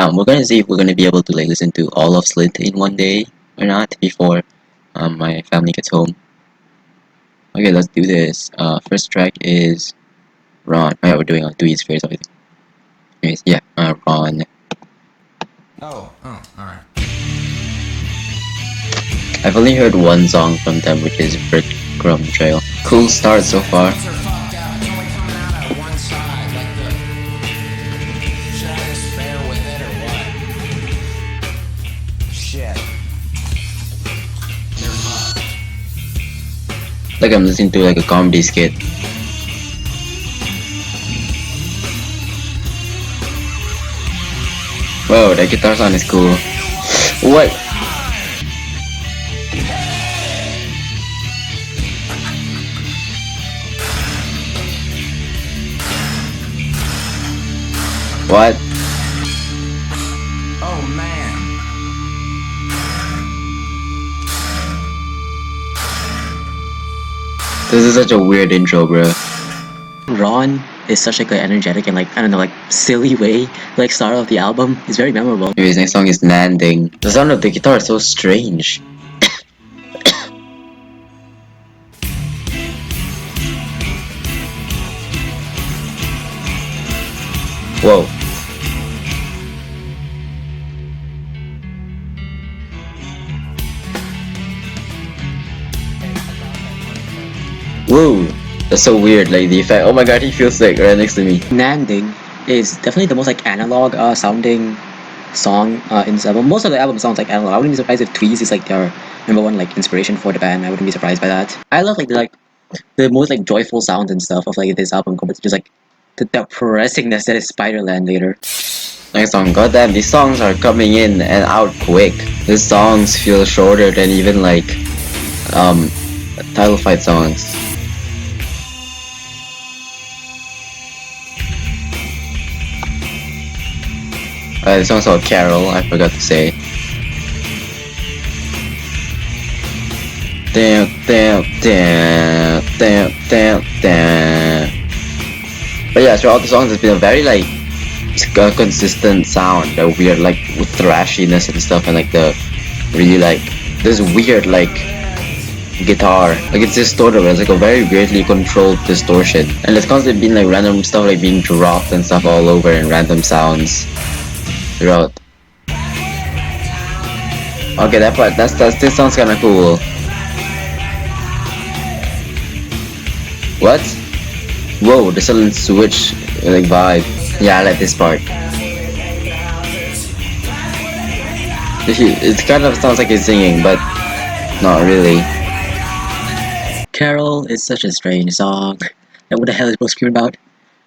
yeah, we're gonna see if we're gonna be able to like listen to all of Slint in one day or not before my family gets home. Okay, let's do this. First track is Ron. Oh, yeah, we're doing on Tweez first, everything. Anyways, yeah, Ron. Alright. I've only heard one song from them, which is Breadcrumb Trail. Cool start so far. Like I'm listening to like a comedy skit. Whoa, that guitar sound is cool. What? What? Oh man. This is such a weird intro, bro. Ron is such like an energetic and like, I don't know, like silly way like start of the album. It's very memorable. Anyways, next song is Nan Ding. The sound of the guitar is so strange. Whoa. Whoa, that's so weird, like the effect. Oh my god, he feels sick right next to me. Nan Ding is definitely the most like analog sounding song in this album. Most of the album sounds like analog. I wouldn't be surprised if Tweez is like their #1 like inspiration for the band. I wouldn't be surprised by that. I love like the most like joyful sounds and stuff of like this album compared to just like the depressingness that is Spiderland later. Next song, goddamn, these songs are coming in and out quick. These songs feel shorter than even like title fight songs. This song's called Carol, I forgot to say. Damn. But yeah, throughout the songs, it's been a very like consistent sound, a weird like with thrashiness and stuff, and like the really like this weird like guitar, like it's distorted, it's like a very weirdly controlled distortion, and it's constantly been like random stuff like being dropped and stuff all over and random sounds throughout. Okay, that part, this sounds kind of cool. What? Whoa, the sudden switch like vibe. Yeah, I like this part. It kind of sounds like he's singing, but not really. Carol is such a strange song. Like, what the hell is people screaming about?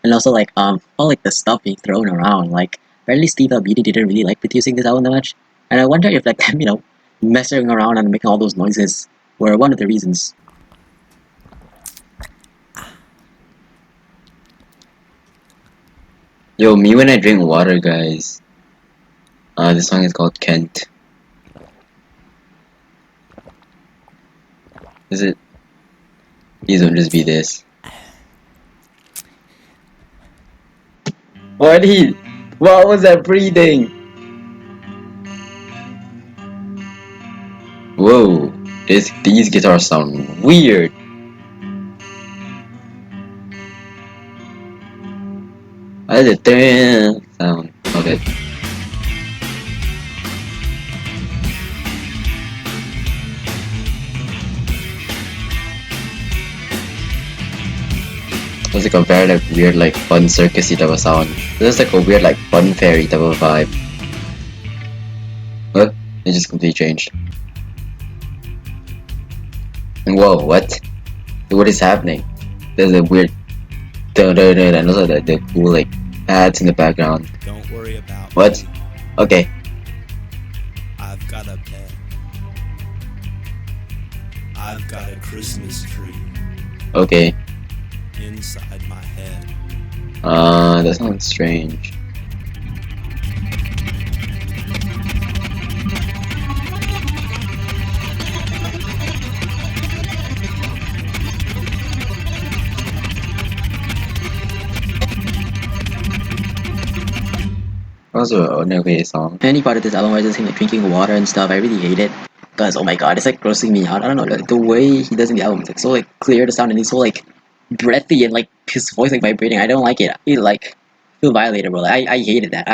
And also like all like the stuff being thrown around. Like apparently Steve Albini didn't really like producing this album that much, and I wonder if like them, you know, messing around and making all those noises were one of the reasons. Yo, me when I drink water, guys. This song is called Kent. Is it? Please don't just be this. What was that breathing? Whoa, these guitars sound weird. I did the sound of it. It's like a very like weird like fun circusy type of sound. This is like a weird like fun fairy type of vibe. Huh? It just completely changed. And whoa, what? What is happening? There's a weird and also the cool like ads in the background. Don't worry about what? Me. Okay. I've got a bed. I've got a Christmas tree. Okay. Inside my head. That sounds strange. also an okay song. Any part of this album where I just him like drinking water and stuff, I really hate it. Cause oh my god, it's like grossing me out. I don't know, like, the way he does in the album, it's like so like clear to sound and he's so like breathy and like his voice like vibrating. I don't like it. I like feel violated, bro. Like, I hated that.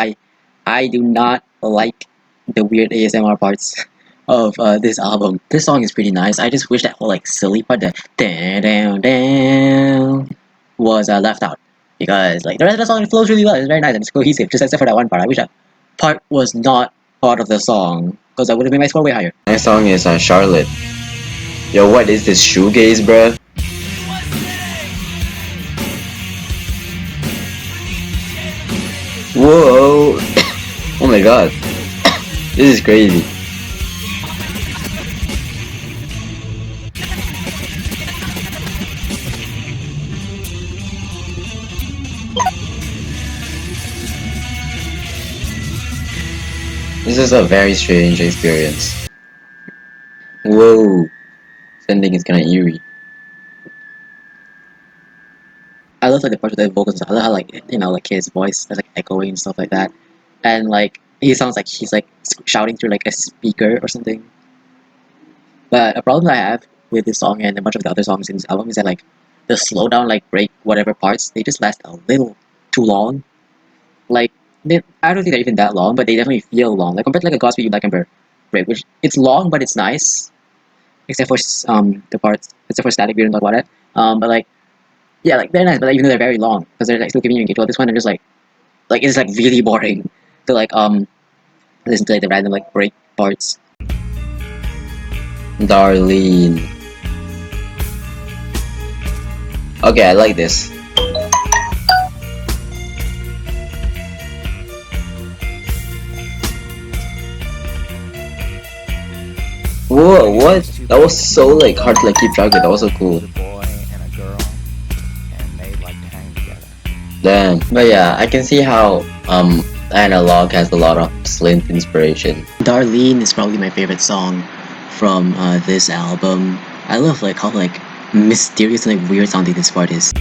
I do not like the weird ASMR parts of this album. This song is pretty nice. I just wish that whole like silly part, that down down down, was left out, because like the rest of the song, it flows really well. It's very nice and it's cohesive, just except for that one part. I wish that part was not part of the song, because that would have made my score way higher. Next song is Charlotte. Yo, what is this shoegaze, bruh? Whoa! Oh my god. This is crazy. This is a very strange experience. Whoa. Sending is kinda eerie. I love like the part with the vocals. I love how like, you know, like his voice is like echoing and stuff like that, and like he sounds like he's like shouting through like a speaker or something. But a problem I have with this song and a bunch of the other songs in this album is that like the slow down, like break whatever parts, they just last a little too long. Like I don't think they're even that long, but they definitely feel long. Like compared to like a Godspeed You Black Emperor break, which it's long but it's nice, except for the parts, except for Static. We don't talk about it. But like. Yeah, like they're nice, but like, even though they're very long, because they're like still giving you engagement. This one, they're just like it's like really boring to like listen to like the random like break parts. Darlene. Okay, I like this. Whoa, what? That was so like hard to like keep track of. That was so cool. Damn. But yeah, I can see how Analog has a lot of Slint inspiration. Darlene is probably my favorite song from this album. I love like how like mysterious and like weird sounding this part is.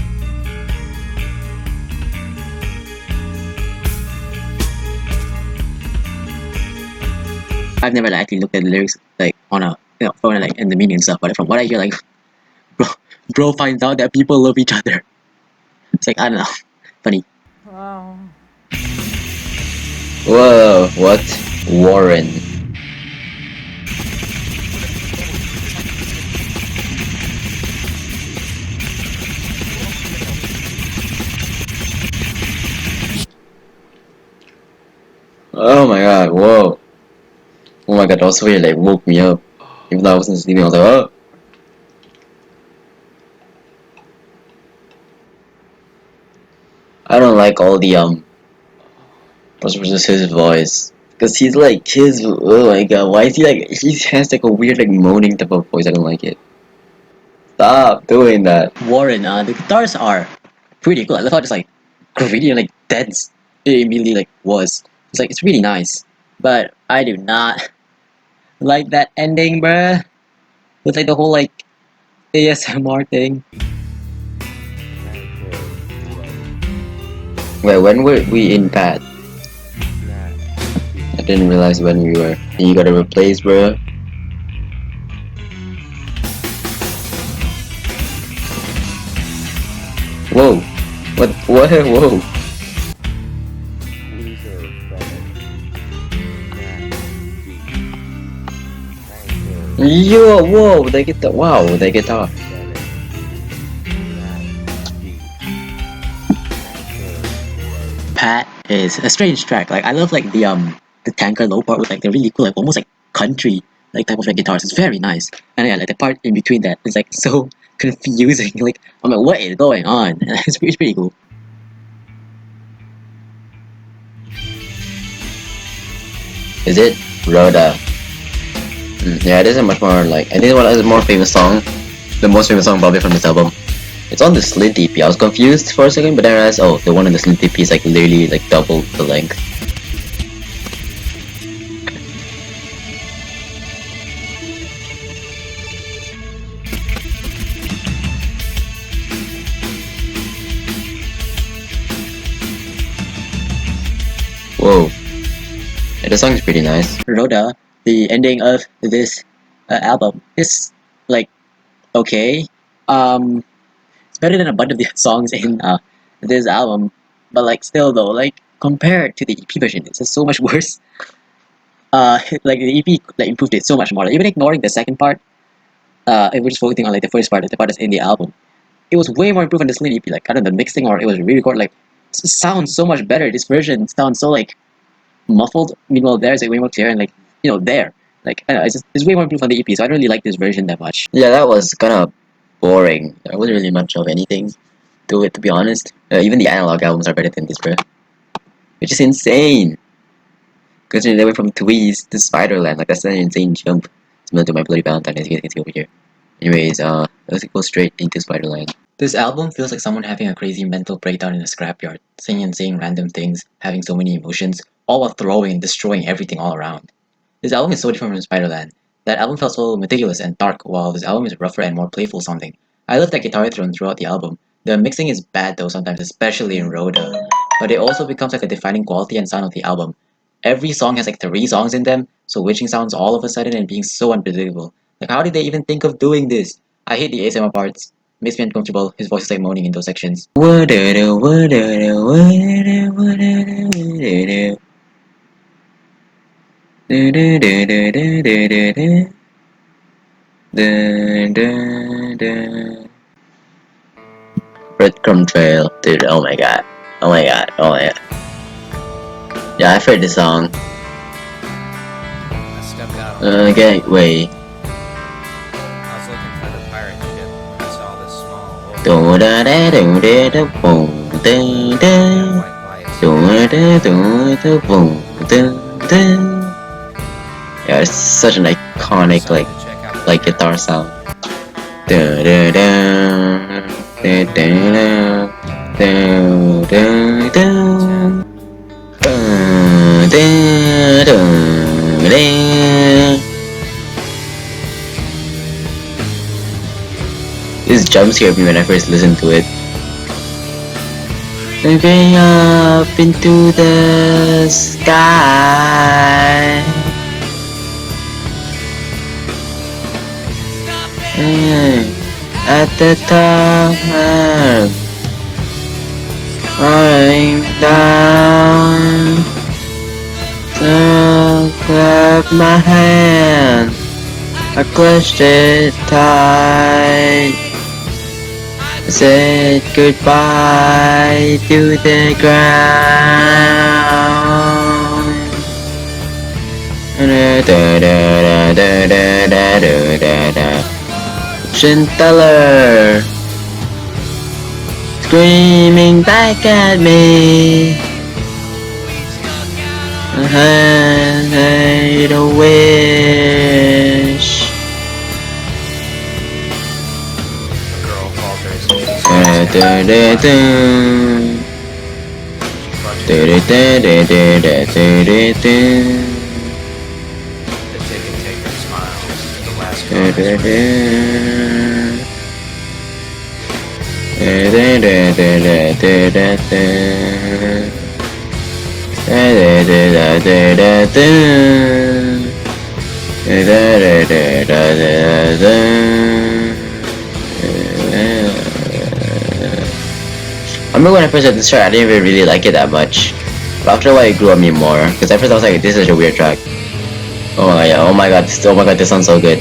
I've never actually looked at the lyrics like on a phone and like in the meaning and stuff, but from what I hear, like bro finds out that people love each other. It's like, I don't know. Funny. Wow. Whoa, what? Warren. Oh my god, whoa. Oh my god, that was weird, like woke me up. Even though I wasn't sleeping, I was like, oh. I don't like all the what's just his voice, because he's like his, oh my god, why is he like, he has like a weird like moaning type of voice. I don't like it. Stop doing that. Warren, the guitars are pretty cool. I love how just like grainy and like dense it immediately like was. It's like, it's really nice, but I do not like that ending, bruh, with like the whole like ASMR thing. Wait, when were we in Pat? I didn't realize when we were. You gotta replace, bro. Whoa. What? Whoa. Yo, whoa, the guitar. Wow, the guitar. Pat is a strange track. Like I love like the tanker low part with like the really cool, like almost like country like type of like guitars. It's very nice. And yeah, like the part in between that is like so confusing. Like I'm like, what is going on? And it's pretty cool. Is it Rhoda? Yeah, it is a much more like, I think one of the more famous song, the most famous song probably from this album. It's on the Slint EP. I was confused for a second, but then I realized, oh, the one on the Slint EP is like literally like double the length. Whoa. The song is pretty nice. Rhoda, the ending of this album, is like okay. It's better than a bunch of the songs in this album, but like still though, like compared to the EP version, it's just so much worse. Like the EP like improved it so much more. Like, even ignoring the second part, if we're just focusing on like the first part, the part that's in the album, it was way more improved on the Slint EP. Like I don't know, the mixing or it was re-recorded. Like it sounds so much better. This version sounds so like muffled. Meanwhile, there's like way more clear and like there. Like I don't know, it's way more improved on the EP. So I don't really like this version that much. Yeah, that was kind of boring. There wasn't really much of anything to it, to be honest. Even the analog albums are better than this, bro. Which is insane. Considering they went from Tweez to Spiderland, like that's an insane jump. Similar to my Bloody Valentine, as you guys can see over here. Anyways, let's go straight into Spiderland. This album feels like someone having a crazy mental breakdown in a scrapyard, singing and saying random things, having so many emotions, all while throwing and destroying everything all around. This album is so different from Spiderland. That album felt so meticulous and dark, while this album is rougher and more playful sounding. I love that guitar tone throughout the album. The mixing is bad though sometimes, especially in Rhoda, but it also becomes like a defining quality and sound of the album. Every song has like 3 songs in them, switching sounds all of a sudden and being so unpredictable. Like how did they even think of doing this? I hate the ASMR parts. Makes me uncomfortable. His voice is like moaning in those sections. Breadcrumb Trail, dude. Oh my god. Oh my god. Oh my god. Yeah, I've heard this song. I stepped out. Gateway. I was looking for the pirate ship. I saw this small white lights. Yeah, it's such an iconic like guitar sound. This jump scared me when I first listened to it. Looking up into the sky. At the top, I'm down. So clap my hand. I clutched it tight. I said goodbye to the ground. Teller screaming back at me. I had a wish. The girl falters and she the ticket taker smiles. The last girl I remember when I first heard this track, I didn't even really like it that much. But after a while, it grew on me more. Because at first I was like, this is such a weird track. Oh my god, oh my god, this sounds so good.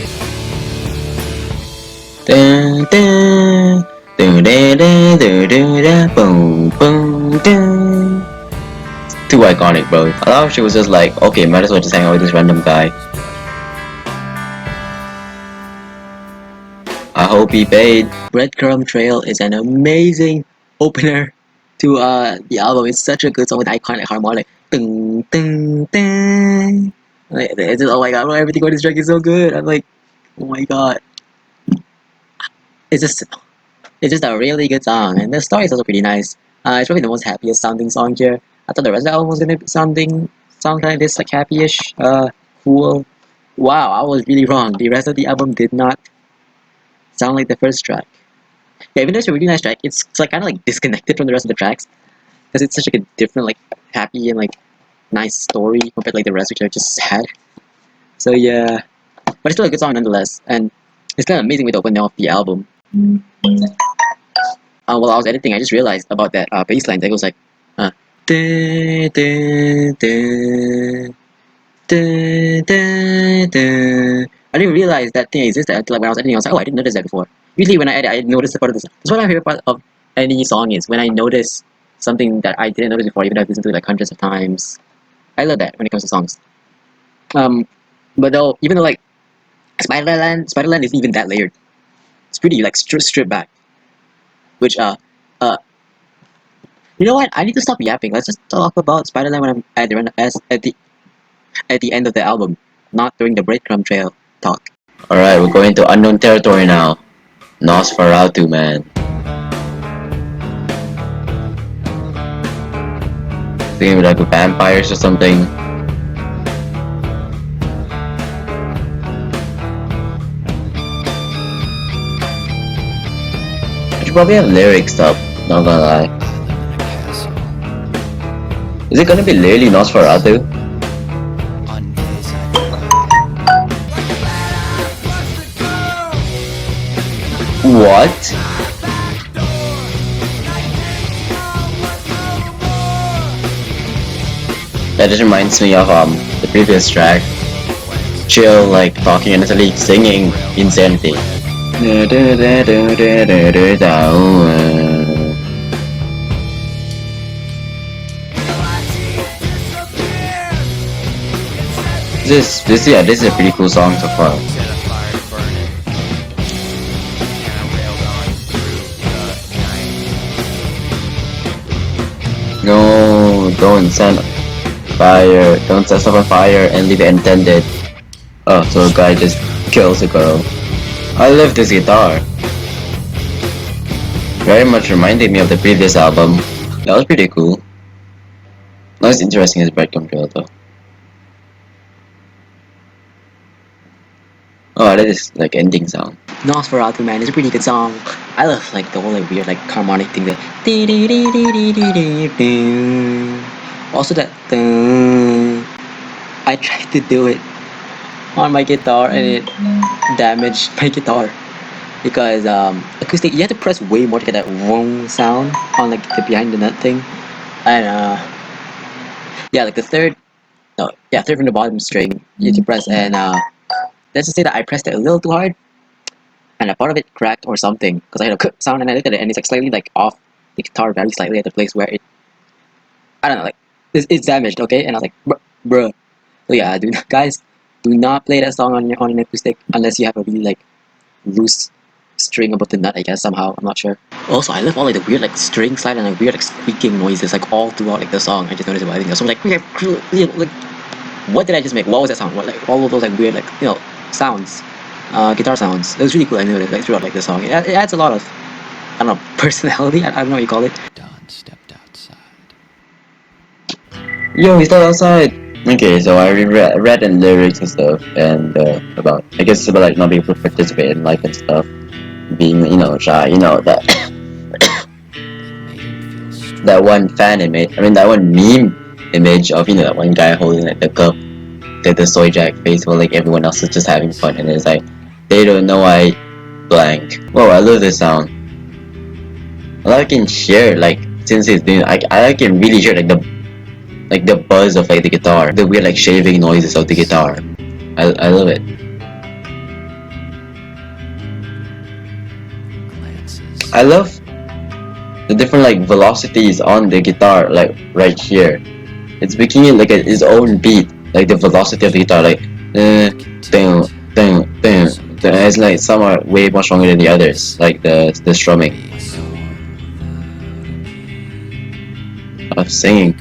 Too iconic, bro. I love she was just like, okay, might as well just hang out with this random guy. I hope he paid. Breadcrumb Trail is an amazing opener to the album. It's such a good song with iconic harmonic. Ding, ding, ding. Like, it's just, oh my god, bro, everything on this track is so good. I'm like, oh my god. It's just a really good song, and the story is also pretty nice. It's probably the most happiest sounding song here. I thought the rest of the album was gonna sound kind of this like happy-ish, cool. Wow, I was really wrong. The rest of the album did not sound like the first track. Yeah, even though it's a really nice track, it's like kind of like disconnected from the rest of the tracks because it's such like a different like happy and like nice story compared to like the rest, which are just sad. So yeah, but it's still a good song nonetheless, and it's kind of amazing way to open off the album. While I was editing, I just realized about that bass line that goes like, dun, dun, dun, dun, dun, dun. I didn't realize that thing existed until like, when I was editing. I was like, oh, I didn't notice that before. Usually when I edit, I notice the part of this. That's what my favorite part of any song is, when I notice something that I didn't notice before, even though I've listened to it like hundreds of times. I love that when it comes to songs. But though, even though like Spiderland isn't even that layered. It's pretty like stripped back. Which uh, you know what? I need to stop yapping. Let's just talk about Spiderland when I'm at the end of the album, not during the Breadcrumb Trail talk. Alright, we're going to unknown territory now. Nosferatu Man. Thinking like vampires or something. I should probably have lyrics up, not gonna lie. Is it gonna be literally Nosferatu? What? That just reminds me of the previous track. Chill, like talking innocently, singing insanity. This is a pretty cool song so far. Set a fire burning, and I railed on through the night. No, don't set fire. Don't set stuff on fire and leave it untended. Oh, so a guy just kills a girl. I love this guitar. Very much reminded me of the previous album. That was pretty cool. Not as interesting as Breadcrumb Trail though. Oh, that is like ending song. Nosferatu Man is a pretty good song. I love like the whole like weird like harmonic thing that. Also that. I tried to do it on my guitar and it damaged my guitar because acoustic. You have to press way more to get that wong sound on like the behind the nut thing, and yeah, like the third from the bottom string you have to press and let's just say that I pressed it a little too hard, and a part of it cracked or something because I had a cut sound, and I looked at it and it's like slightly like off the guitar very slightly at the place where it, I don't know, like it's damaged, okay? And I was like, bruh. So yeah, guys, do not play that song on an acoustic unless you have a really like loose string above the nut, I guess somehow. I'm not sure. Also, I love all like the weird like string slide and like weird like squeaking noises like all throughout like the song. I just noticed it while I think so I'm like, what did I just make? What was that sound? What, like all of those like weird like sounds, guitar sounds. It was really cool. I noticed like throughout like the song. It adds a lot of, I don't know, personality. I don't know what you call it. Don stepped outside. Yo, he stepped outside. Okay, so I read the lyrics and stuff, and about, I guess it's about like not being able to participate in life and stuff, being shy, that that one fan image. I mean that one meme image of that one guy holding like the cup, the soy jack face, while like everyone else is just having fun, and it's like they don't know I blank. Whoa, I love this sound. I like can share like since it's doing, I can really hear like the buzz of like the guitar, the weird like shaving noises of the guitar. I love it. I love the different like velocities on the guitar, like right here. It's making it like its own beat, like the velocity of the guitar, like ding ding ding. It's like some are way more stronger than the others, like the strumming of singing.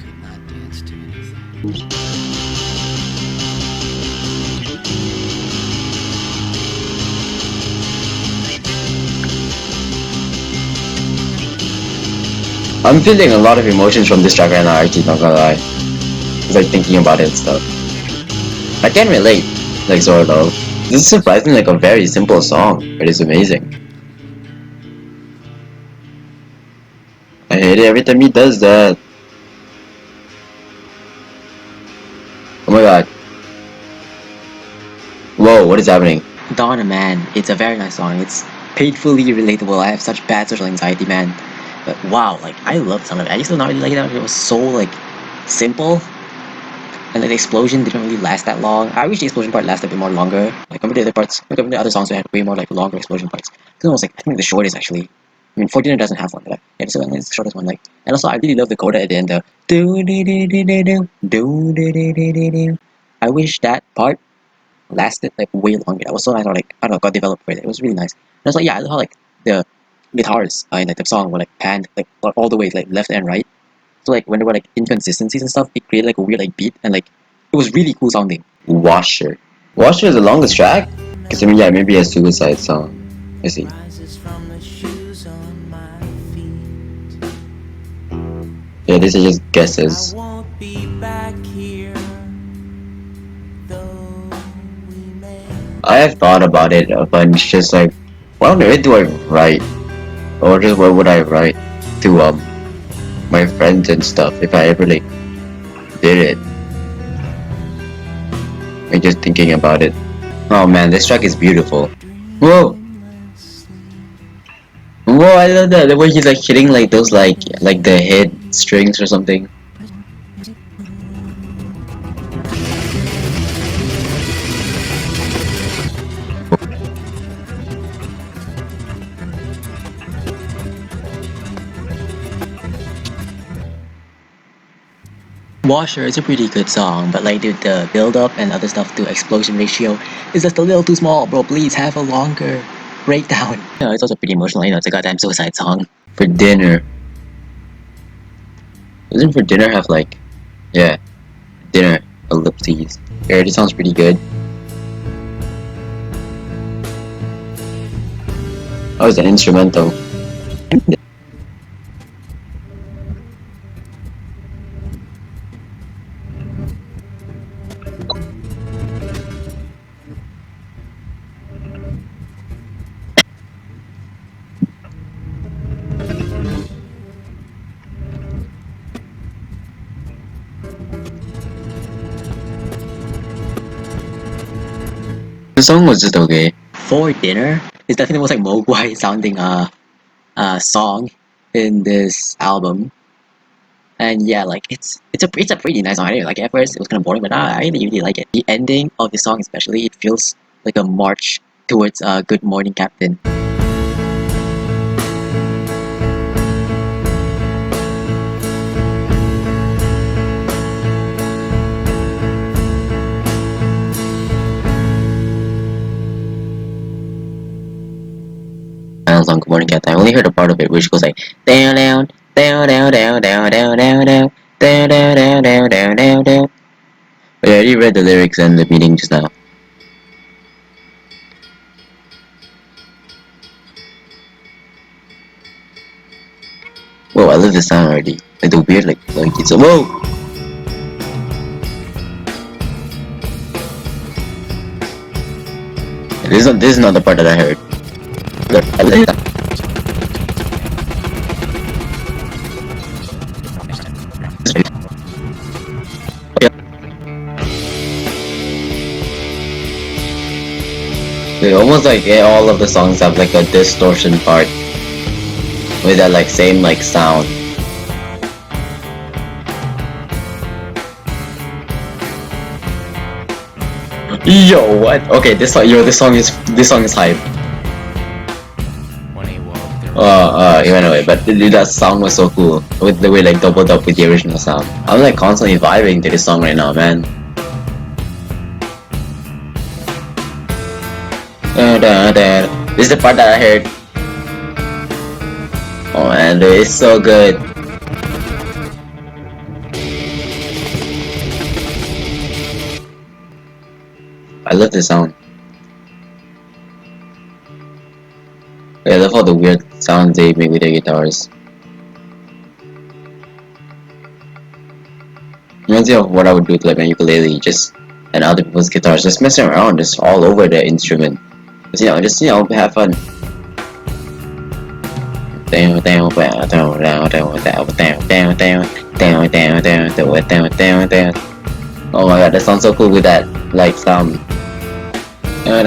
I'm feeling a lot of emotions from this track right now, actually, not gonna lie. It's like thinking about it and stuff. I can relate, like sort of. This is surprisingly like a very simple song, but it's amazing. I hate it every time he does that. Oh my god. Whoa, what is happening? Dawn Man, it's a very nice song. It's painfully relatable. I have such bad social anxiety, man. But wow, like I love the song. I used to not really like it. It was so like simple, and like, the explosion didn't really last that long. I wish the explosion part lasted a bit more longer. Like compared to the other parts, like compared to the other songs, we had way more like longer explosion parts. This one was like I think the shortest actually. I mean, 14 doesn't have one, but yeah, this one is the shortest one. Like, and also I really love the coda at the end. The do do do do do do do do do do do. I wish that part lasted like way longer. That was so nice. Or like I don't know, got developed for it. It was really nice. And also yeah, I love how like the guitars in like the song were like panned like all the way like left and right. So like when there were like inconsistencies and stuff, it created like a weird like beat and like it was really cool sounding. Washer. Washer is the longest track? Because I mean yeah, maybe a suicide song. I see. Yeah, these are just guesses. I have thought about it a bunch, just like, what on earth do I write? Or just what would I write to my friends and stuff if I ever like did it? I'm just thinking about it. Oh man, this track is beautiful. Whoa! Whoa, I love that. The way he's like hitting like those like the head strings or something. Washer is a pretty good song, but like dude, the build up and other stuff to explosion ratio is just a little too small, bro. Please have a longer breakdown. Yeah, it's also pretty emotional, you know, it's a goddamn suicide song. For dinner. Doesn't For Dinner have like, yeah, dinner, ellipses. It already sounds pretty good. Oh, it's an instrumental. The song was just okay. For Dinner is definitely the most like Mogwai sounding song in this album. And yeah, like it's a pretty nice song. I didn't like it at first. It was kind of boring, but I really like it. The ending of the song, especially, it feels like a march towards Good Morning Captain. Final song, Good Morning Captain. I only heard a part of it, which goes like down down down down down down down down down down down down down down down. But I already read the lyrics and the meaning just now. Whoa, I love this sound already. Like the weird like it's a whoa. This is not the part that I heard. Look, I like that. They almost like all of the songs have like a distortion part with that like same like sound. Yo, what? Okay, this song is hype. Anyway, but dude, that sound was so cool with the way like doubled up with the original sound. I'm like constantly vibing to this song right now, man. This is the part that I heard. Oh man, dude, it's so good. I love this sound. I love all the weird sounds they make with their guitars. Reminds me of what I would do with like my ukulele, just and other people's guitars, just messing around, just all over the instrument. Just have fun. Oh my god, that sounds so cool with that like sound. I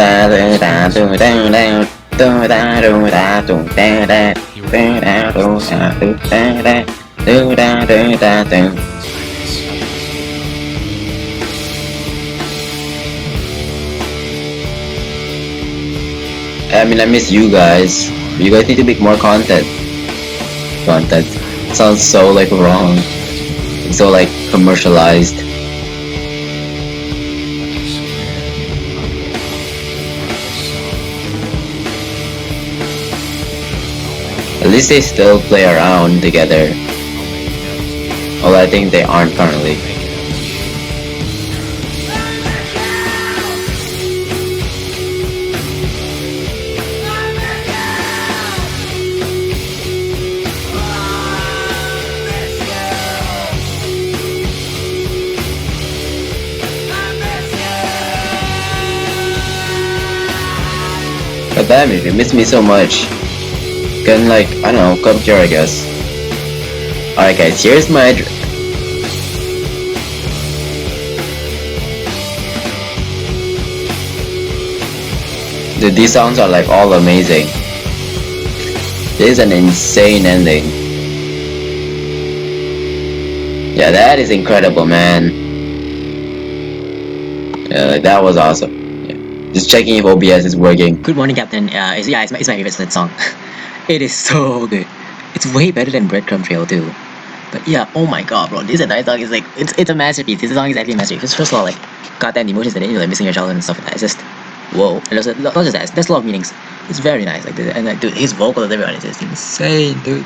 mean, I miss you guys. You guys need to make more content. Content. Sounds so like wrong. So like commercialized. At least they still play around together. Although I think they aren't currently. But damn, if you miss me so much, can like, I don't know, come here I guess. Alright guys, here's my these sounds are like all amazing. This is an insane ending. Yeah, that is incredible, man. Yeah, like, that was awesome. Just checking if OBS is working. Good Morning Captain it's my favorite Slint song. It is so good. It's way better than Breadcrumb Trail too. But yeah, oh my god, bro, this entire song is like, it's a masterpiece. This song is actually a masterpiece. First of all, like, goddamn, the emotions that you're like missing your childhood and stuff like that. It's just, whoa. And also, not just that, there's a lot of meanings. It's very nice, like, and like, dude, his vocal and everyone is just insane, dude.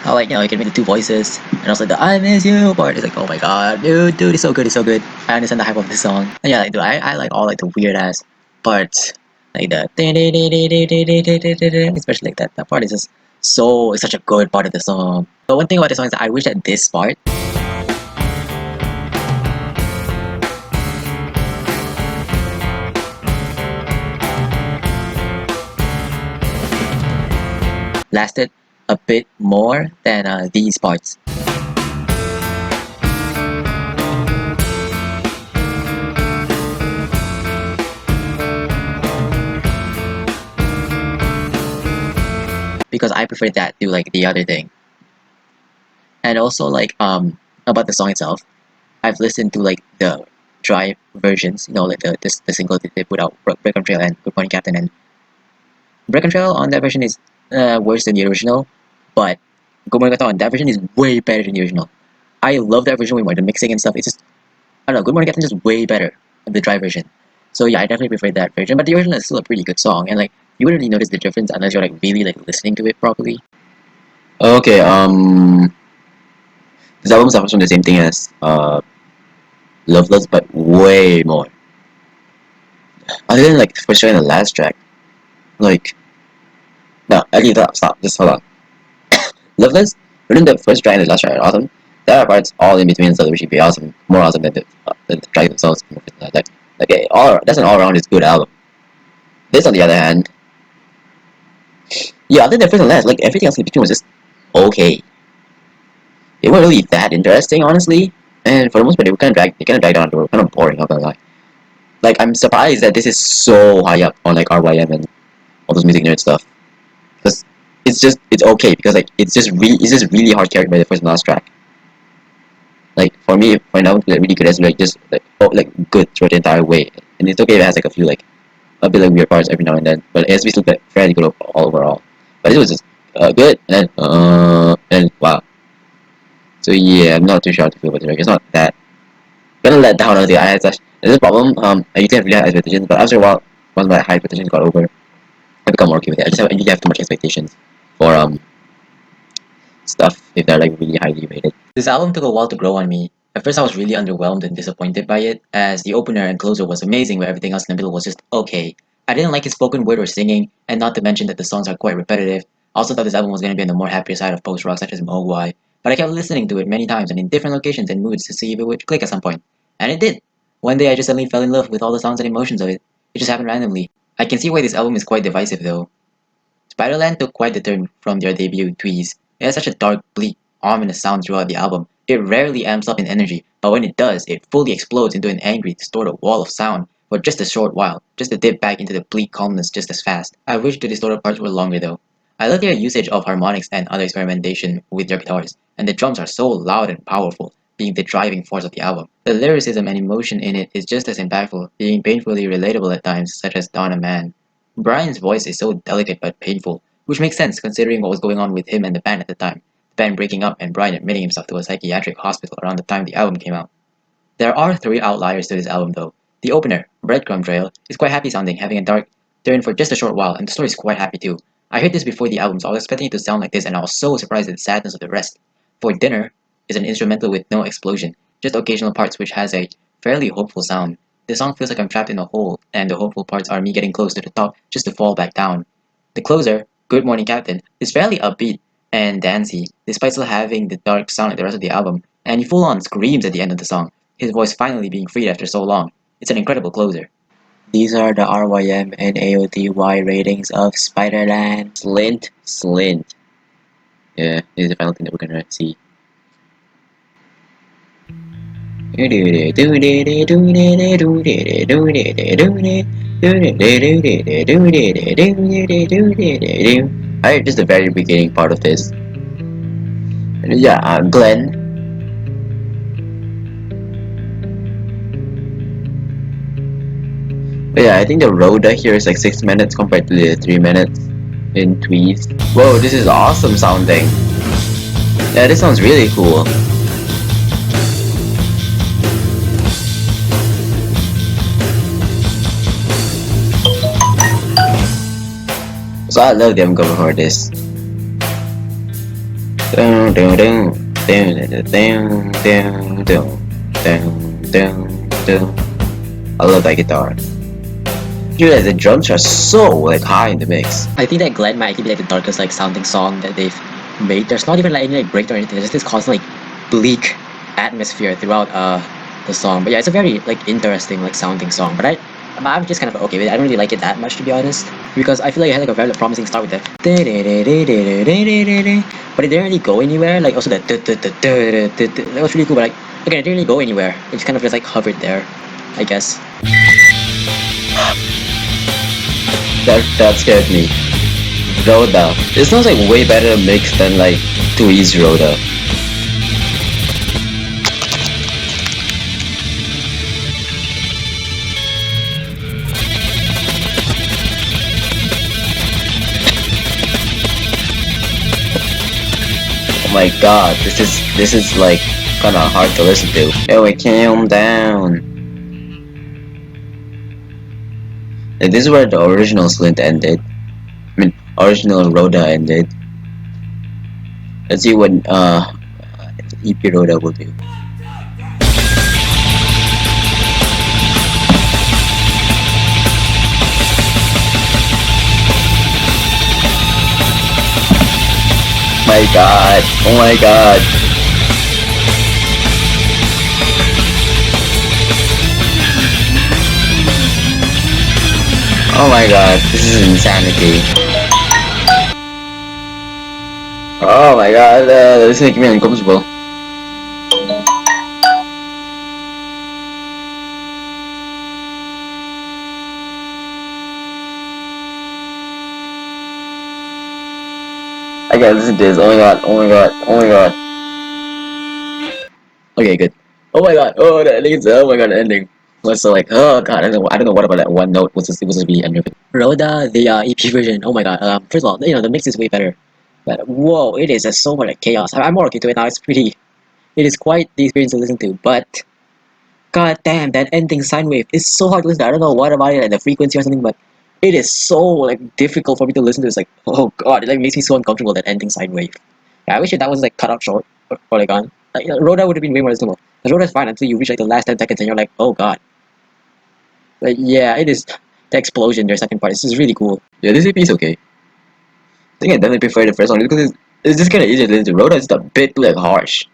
How like, you know, you can make the two voices, and also the I miss you part is like, oh my god, dude, it's so good, it's so good. I understand the hype of this song. And yeah, like, dude, I like all like the weird ass parts, like the especially like that part is just so, it's such a good part of the song. But one thing about the song is that I wish that this part lasted a bit more than these parts. Because I prefer that to like the other thing. And also like about the song itself, I've listened to like the dry versions, you know, like the single that they put out, Breadcrumb Trail and Good Morning Captain, and Breadcrumb Trail on that version is worse than the original, but Good Morning Captain on that version is way better than the original. I love that version way more. The mixing and stuff, it's just, I don't know, Good Morning Captain is just way better than the dry version. So yeah, I definitely prefer that version, but the original is still a pretty good song, and like, you wouldn't really notice the difference unless you're like really like listening to it properly. Okay, this album suffers from the same thing as Loveless, but way more. Other than like the first track and the last track, like, no, actually stop, just hold on. Loveless, within the first track and the last track are awesome. There are parts all in between so which should be awesome, more awesome than the track themselves. That's an all around is good album. This on the other hand, yeah, other than the first and last, like everything else in between was just okay. They weren't really that interesting, honestly, and for the most part, they kind of dragged on. They were kind of boring. Not gonna lie. Like, I'm surprised that this is so high up on like RYM and all those music nerd stuff, because it's okay because like it's just really hard carried by the first and last track. Like for me, right now, like really good as like just like good throughout the entire way, and it's okay if it has like a few like a bit like weird parts every now and then, but it has to be still like fairly good all overall. But it was just good and wow. So yeah, I'm not too sure how to feel about the track. It's not that gonna let down. Honestly, I had such this problem. I used to have really high expectations, but after a while, once my high expectations got over, I become more okay with it. I usually have too much expectations for stuff if they're like really highly rated. This album took a while to grow on me. At first, I was really underwhelmed and disappointed by it, as the opener and closer was amazing, where everything else in the middle was just okay. I didn't like his spoken word or singing, and not to mention that the songs are quite repetitive. I also thought this album was going to be on the more happier side of post rock, such as Mogwai, but I kept listening to it many times and in different locations and moods to see if it would click at some point. And it did! One day I just suddenly fell in love with all the sounds and emotions of it. It just happened randomly. I can see why this album is quite divisive though. Spiderland took quite the turn from their debut, Tweez. It has such a dark, bleak, ominous sound throughout the album, It rarely amps up in energy, but when it does, it fully explodes into an angry, distorted wall of sound for just a short while, just to dip back into the bleak calmness just as fast. I wish the distorted parts were longer though. I love their usage of harmonics and other experimentation with their guitars, and the drums are so loud and powerful, being the driving force of the album. The lyricism and emotion in it is just as impactful, being painfully relatable at times, such as Man. Brian's voice is so delicate but painful, which makes sense considering what was going on with him and the band at the time. The band breaking up and Brian admitting himself to a psychiatric hospital around the time the album came out. There are three outliers to this album though. The opener, Breadcrumb Trail, is quite happy sounding, having a dark turn for just a short while, and the story is quite happy too. I heard this before the album, so I was expecting it to sound like this, and I was so surprised at the sadness of the rest. For Dinner is an instrumental with no explosion, just occasional parts which has a fairly hopeful sound. The song feels like I'm trapped in a hole, and the hopeful parts are me getting close to the top just to fall back down. The closer, Good Morning Captain, is fairly upbeat and dancey, despite still having the dark sound like the rest of the album, and he full on screams at the end of the song, his voice finally being freed after so long. It's an incredible closer. These are the RYM and AOTY ratings of Spiderland. Slint. Yeah, this is the final thing that we're gonna see. Alright, just the very beginning part of this. Yeah, Glenn. But yeah, I think the Rhoda here is like 6 minutes compared to the 3 minutes in Tweez. Whoa, this is awesome sounding. Yeah, this sounds really cool. So I love them going for this. I love that guitar. Dude, the drums are so like high in the mix. I think that Glenn might actually be like the darkest like sounding song that they've made. There's not even like any like breakdown or anything. There's just this constant like bleak atmosphere throughout the song. But yeah, it's a very like interesting like sounding song. But I'm just kind of okay with it. I don't really like it that much to be honest, because I feel like it had like a very promising start with that. But it didn't really go anywhere. Like also that was really cool. But like again, it didn't really go anywhere. It just kind of just like hovered there, I guess. That scared me. Rhoda. It sounds like way better mixed than like Tweez Rhoda. Oh my god, this is like kinda hard to listen to. Anyway, calm down. And this is where the original Slint ended. I mean, original Rhoda ended. Let's see what EP Rhoda will do. My god, oh my god. Oh my god, this is insanity. Oh my god, this is making me uncomfortable. I gotta listen to this, oh my god, oh my god, oh my god. Okay, good. Oh my god, oh the ending is, oh my god, the ending. Was so like, oh god, I don't know what about that one note was supposed to be under it. Rhoda, the EP version, oh my god, first of all, you know, the mix is way better. But whoa, it is so much like chaos. I'm more okay to it now, it is quite the experience to listen to, but god damn, that ending sine wave is so hard to listen to. I don't know what about it, like the frequency or something, but it is so like difficult for me to listen to. It's like, oh god, it like makes me so uncomfortable, that ending sine wave. Yeah, I wish that was like cut out short or like on. Like, Rhoda would have been way more listenable. The Rhoda is fine until you reach like the last 10 seconds and you're like, oh god. But yeah, it is the explosion, their second part. This is really cool. Yeah, this EP is okay. I think I definitely prefer the first one because it's just kind of easier to listen to. Rhoda is just a bit too like harsh.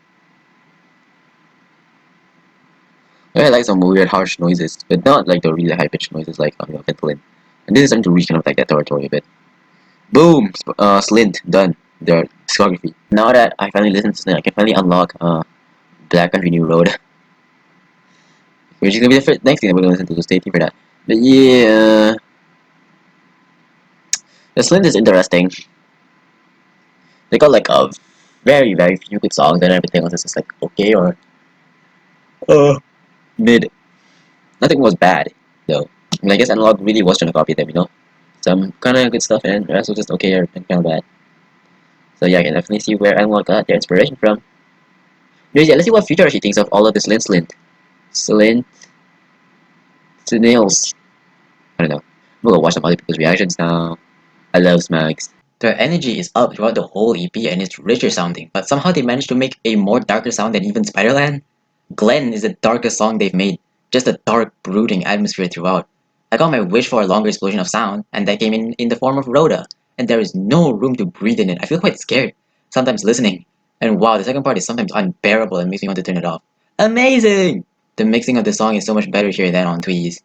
I like some weird harsh noises, but not like the really high pitched noises like on Ventolin. And this is starting to reach kind of like that territory a bit. Boom! Slint, done. Their discography. Now that I finally listened to Slint, I can finally unlock Black Country New Road. Which is gonna be the next thing that we're gonna listen to, so stay tuned for that. But yeah, the Slint is interesting. They got like a very few good songs, and everything else is just like okay or mid. Nothing was bad though. I mean, I guess Analog really was trying to copy them, you know. Some kind of good stuff, and the rest was just okay or kind of bad. So yeah, I can definitely see where Analog got their inspiration from. Anyways, yeah, let's see what future she thinks of all of the Slint, Snails. I don't know. I'm gonna watch some other people's reactions now. I love Smags. Their energy is up throughout the whole EP and it's richer sounding, but somehow they managed to make a more darker sound than even Spiderland. Glenn is the darkest song they've made, just a dark, brooding atmosphere throughout. I got my wish for a longer explosion of sound, and that came in the form of Rhoda, and there is no room to breathe in it. I feel quite scared, sometimes listening. And wow, the second part is sometimes unbearable and makes me want to turn it off. Amazing! The mixing of the song is so much better here than on Tweez.